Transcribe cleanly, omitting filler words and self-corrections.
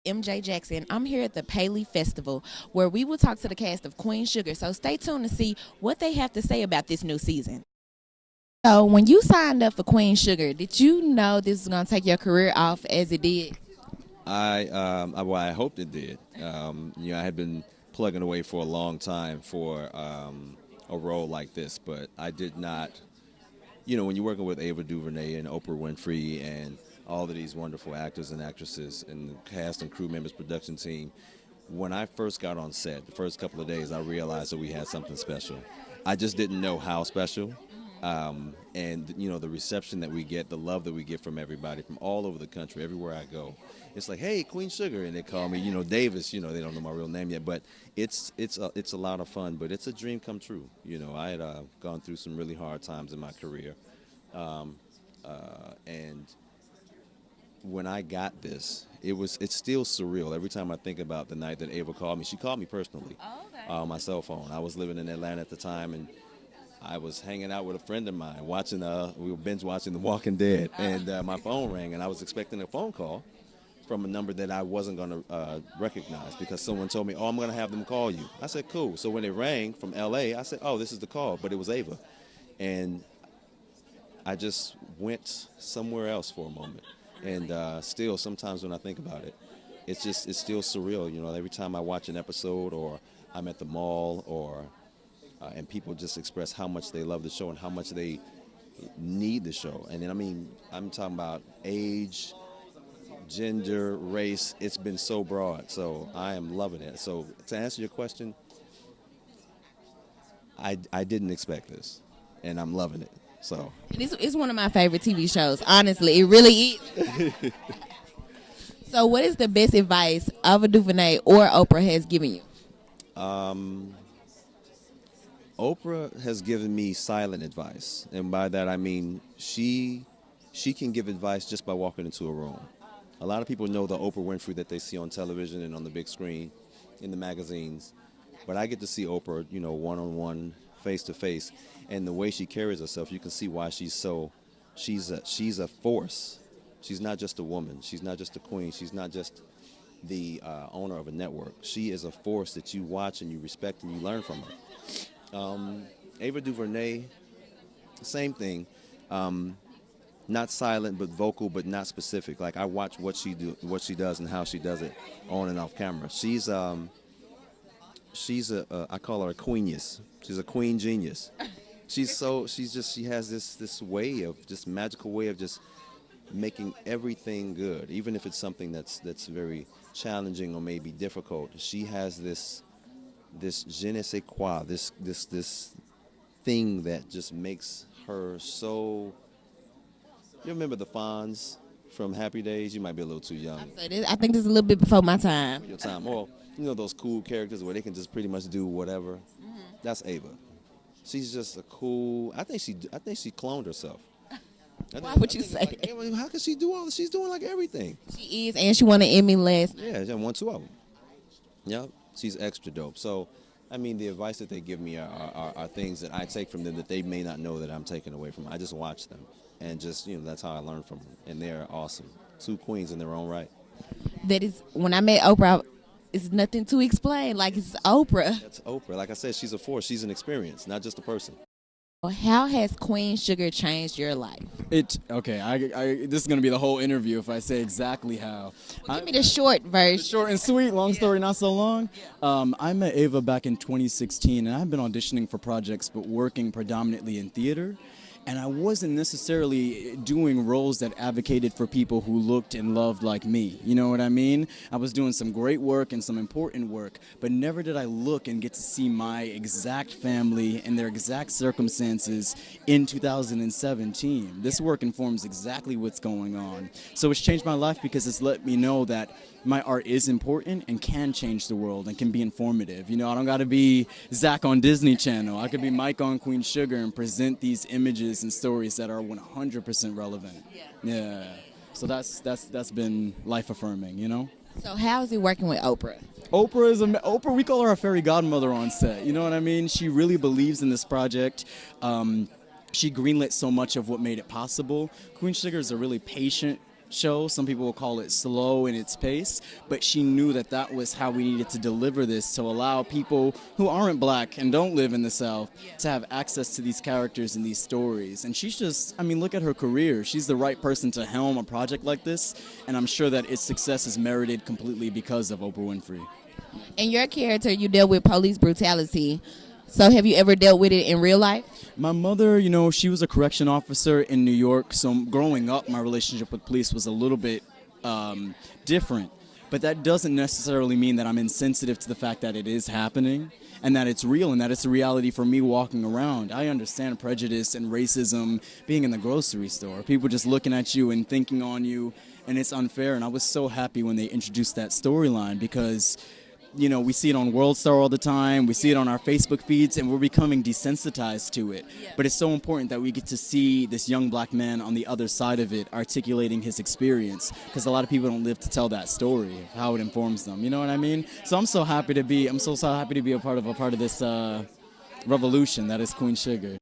MJ Jackson. I'm here at the Paley Festival where we will talk to the cast of Queen Sugar. So stay tuned to see what they have to say about this new season. So when you signed up for Queen Sugar, did you know this was going to take your career off as it did? I hoped it did. I had been plugging away for a long time for a role like this, but I did not. When you're working with Ava DuVernay and Oprah Winfrey and all of these wonderful actors and actresses and the cast and crew members, production team, when I first got on set, the first couple of days, I realized that we had something special. I just didn't know how special. The reception that we get, the love that we get from everybody from all over the country, everywhere I go, it's like, hey, Queen Sugar, and they call me, Davis. They don't know my real name yet, but it's a lot of fun. But it's a dream come true. I had gone through some really hard times in my career, and when I got this, it's still surreal. Every time I think about the night that Ava called me, she called me personally, on my cell phone. I was living in Atlanta at the time, and I was hanging out with a friend of mine, we were binge watching The Walking Dead, and my phone rang, and I was expecting a phone call from a number that I wasn't going to recognize because someone told me, I'm going to have them call you. I said, cool. So when it rang from L.A., I said, this is the call, but it was Ava. And I just went somewhere else for a moment. And still, sometimes when I think about it, it's still surreal. Every time I watch an episode or I'm at the mall and people just express how much they love the show and how much they need the show. And then, I'm talking about age, gender, race. It's been so broad. So I am loving it. So to answer your question, I didn't expect this, and I'm loving it. So It's one of my favorite TV shows. Honestly, it really is. So what is the best advice Ava DuVernay or Oprah has given you? Oprah has given me silent advice, and by that I mean she can give advice just by walking into a room. A lot of people know the Oprah Winfrey that they see on television and on the big screen, in the magazines, but I get to see Oprah, one-on-one, face-to-face, and the way she carries herself, you can see why she's a force. She's not just a woman. She's not just a queen. She's not just the owner of a network. She is a force that you watch and you respect and you learn from her. Ava DuVernay, same thing. Not silent, but vocal, but not specific. Like I watch what she does, and how she does it on and off camera. She's I call her a queenius. She's a queen genius. She has this way of just magical way of just making everything good, even if it's something that's very challenging or maybe difficult. She has this je ne sais quoi, this thing that just makes her so. You remember the Fonz from Happy Days? You might be a little too young. I think this is a little bit before my time. Your time. Well, those cool characters where they can just pretty much do whatever. Mm-hmm. That's Ava. She's just a cool. I think she cloned herself. Why would you say that? How could she do all this? She's doing like everything. She is, and she won an Emmy last night. Yeah, she won 2 of them. Yep, she's extra dope. So, the advice that they give me are things that I take from them that they may not know that I'm taking away from them. I just watch them, and just that's how I learn from them. And they're awesome. 2 queens in their own right. That is, when I met Oprah, it's nothing to explain. Like, it's Oprah. That's Oprah. Like I said, she's a force. She's an experience, not just a person. How has Queen Sugar changed your life? This is going to be the whole interview if I say exactly how. Give me the short version. Short and sweet, long story, not so long. I met Ava back in 2016, and I've been auditioning for projects, but working predominantly in theater. And I wasn't necessarily doing roles that advocated for people who looked and loved like me. You know what I mean? I was doing some great work and some important work, but never did I look and get to see my exact family and their exact circumstances in 2017. This work informs exactly what's going on. So it's changed my life because it's let me know that my art is important and can change the world and can be informative. I don't got to be Zach on Disney Channel. I could be Mike on Queen Sugar and present these images and stories that are 100% relevant. Yeah. So that's been life affirming, So how is it working with Oprah? Oprah, we call her a fairy godmother on set. You know what I mean? She really believes in this project. She greenlit so much of what made it possible. Queen Sugar is a really patient show. Some people will call it slow in its pace, but she knew that that was how we needed to deliver this to allow people who aren't black and don't live in the South to have access to these characters and these stories. And she's just, I mean, look at her career. She's the right person to helm a project like this, and I'm sure that its success is merited completely because of Oprah Winfrey. In your character, you dealt with police brutality. So have you ever dealt with it in real life? My mother, you know, she was a correction officer in New York, so growing up, my relationship with police was a little bit different. But that doesn't necessarily mean that I'm insensitive to the fact that it is happening and that it's real and that it's a reality for me walking around. I understand prejudice and racism being in the grocery store, people just looking at you and thinking on you, and it's unfair. And I was so happy when they introduced that storyline because, you know, we see it on World Star all the time, we see it on our Facebook feeds, and we're becoming desensitized to it. But it's so important that we get to see this young black man on the other side of it articulating his experience, because a lot of people don't live to tell that story, how it informs them, you know what I mean? So I'm so happy to be a part of this revolution that is Queen Sugar.